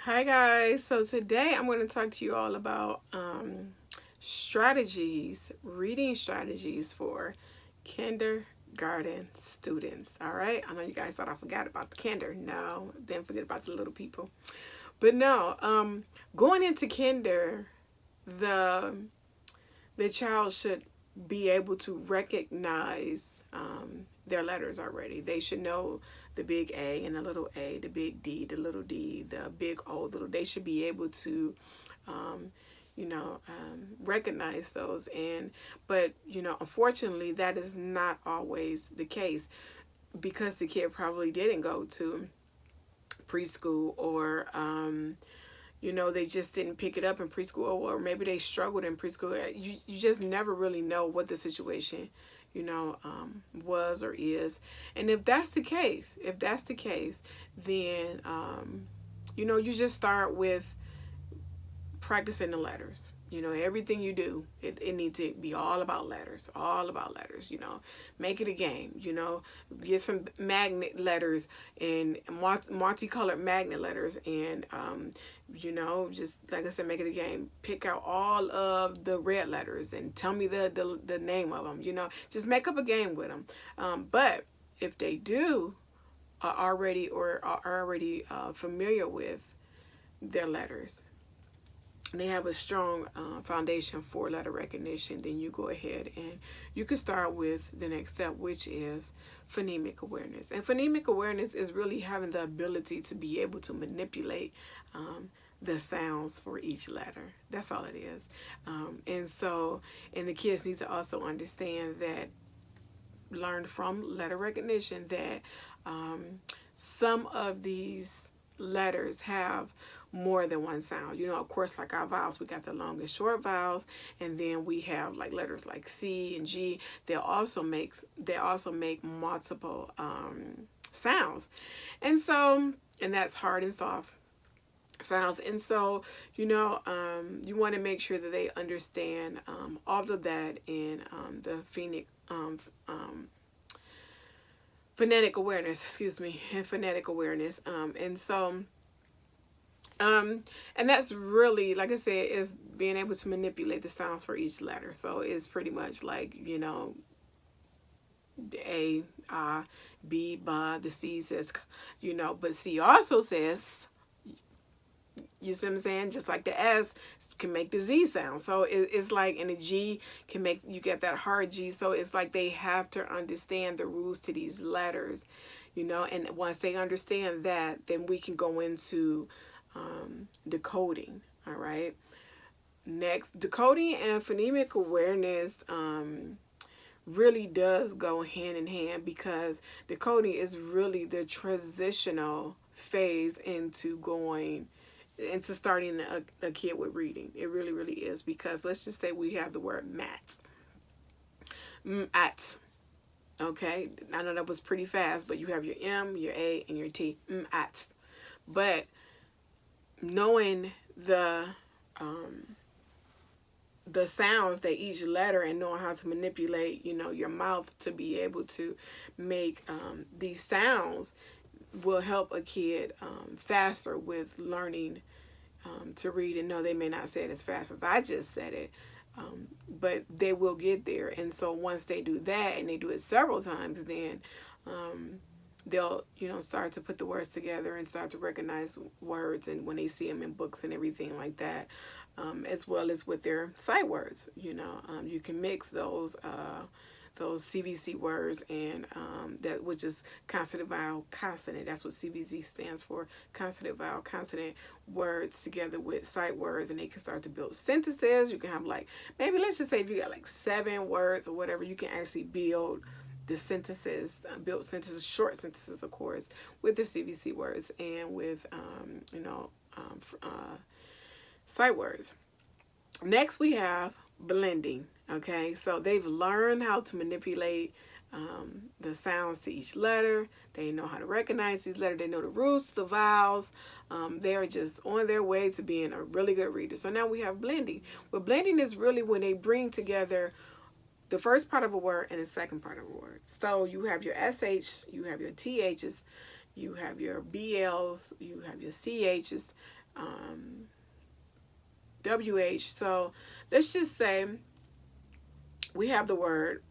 Hi guys, so today I'm going to talk to you all about reading strategies for kindergarten students. All right, I know you guys thought I forgot about the kinder. No, didn't forget about the little people. But no, going into kinder, the the child should be able to recognize their letters already. They should know the big A and the little a, the big D, the little d, the big O, little. They should be able to, um, recognize those. But unfortunately, that is not always the case because the kid probably didn't go to preschool or they just didn't pick it up in preschool, or maybe they struggled in preschool. You just never really know what the situation, was or is. And if that's the case, then, you just start with practicing the letters. Everything you do, it needs to be all about letters, make it a game, get some magnet letters and multicolored magnet letters and, just like I said, make it a game. Pick out all of the red letters and tell me the name of them, just make up a game with them. But if they do are already familiar with their letters, they have a strong foundation for letter recognition, then you go ahead and you can start with the next step, which is phonemic awareness. And phonemic awareness is really having the ability to be able to manipulate the sounds for each letter. That's all it is. And the kids need to also understand that, learn from letter recognition, that some of these letters have more than one sound. Of course, like our vowels, we got the long and short vowels, and then we have like letters like C and G. They also make multiple sounds, and that's hard and soft sounds. And so you want to make sure that they understand all of that in the phonetic awareness, and phonetic awareness. And that's really, like I said, is being able to manipulate the sounds for each letter. So it's pretty much like, A, B, ba, the C says, but C also says, you see what I'm saying? Just like the S can make the Z sound. So it's like, and the G can make, you get that hard G. So it's like they have to understand the rules to these letters, and once they understand that, then we can go into decoding. All right. Next, decoding and phonemic awareness really does go hand in hand, because decoding is really the transitional phase into starting a kid with reading. It really, really is, because let's just say we have the word mat. At. Okay. I know that was pretty fast, but you have your M, your A, and your T. At. But knowing the sounds that each letter, and knowing how to manipulate your mouth to be able to make these sounds will help a kid faster with learning to read. And no, they may not say it as fast as I just said it, but they will get there. And so once they do that, and they do it several times, then they'll start to put the words together and start to recognize words, and when they see them in books and everything like that, as well as with their sight words. You can mix those CVC words and that, which is consonant, vowel, consonant. That's what CVC stands for: consonant, vowel, consonant words together with sight words, and they can start to build sentences. You can have, like, maybe let's just say if you got like 7 words or whatever, you can actually build the sentences, build sentences, short sentences, of course, with the CVC words and with sight words. Next, we have blending. Okay, so they've learned how to manipulate the sounds to each letter. They know how to recognize these letters. They know the rules to the vowels. They are just on their way to being a really good reader. So now we have blending. Well, blending is really when they bring together the first part of a word and the second part of a word. So you have your SH, you have your THs, you have your BLs, you have your CHs, WH. So let's just say we have the word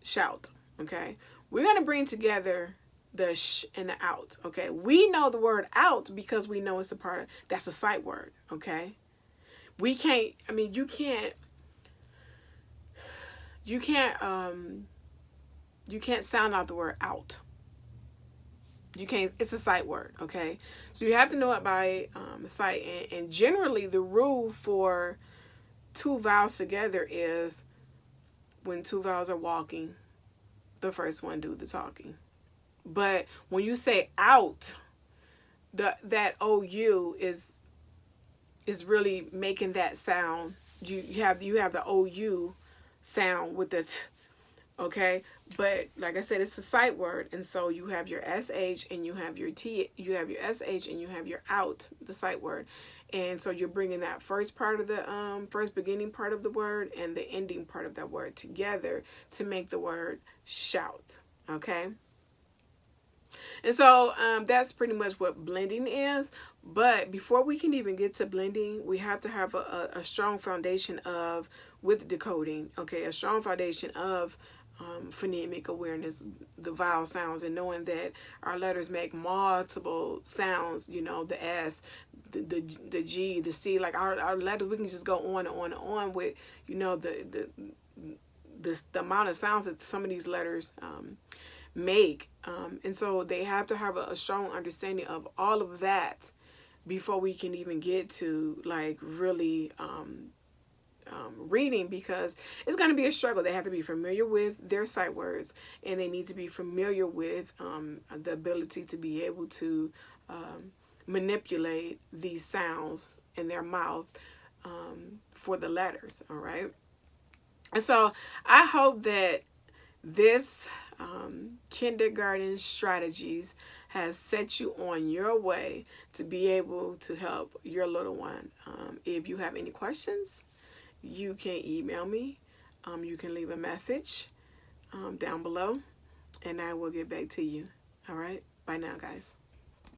shout. Okay. We're going to bring together the sh and the out. Okay. We know the word out because we know it's a part of, that's a sight word. Okay. We can't, I mean, you can't sound out the word out. You can't, it's a sight word, okay? So you have to know it by sight. And generally, the rule for two vowels together is when two vowels are walking, the first one do the talking. But when you say out, that OU is really making that sound. You have the OU sound with the t, okay? But like I said, it's a sight word, and so you have your SH and you have your T, you have your SH and you have your out, the sight word. And so you're bringing that first part of the first beginning part of the word and the ending part of that word together to make the word shout, okay? And so that's pretty much what blending is. But before we can even get to blending, we have to have a strong foundation of, with decoding, okay, a strong foundation of phonemic awareness, the vowel sounds, and knowing that our letters make multiple sounds, you know, the S, the G, the C, like our letters, we can just go on and on and on with, you know, the amount of sounds that some of these letters make. And so they have to have a strong understanding of all of that before we can even get to like really reading, because it's going to be a struggle. They have to be familiar with their sight words, and they need to be familiar with the ability to be able to manipulate these sounds in their mouth for the letters. All right. And so I hope that this kindergarten strategies has set you on your way to be able to help your little one. If you have any questions, you can email me. You can leave a message down below, and I will get back to you. All right. Bye now, guys.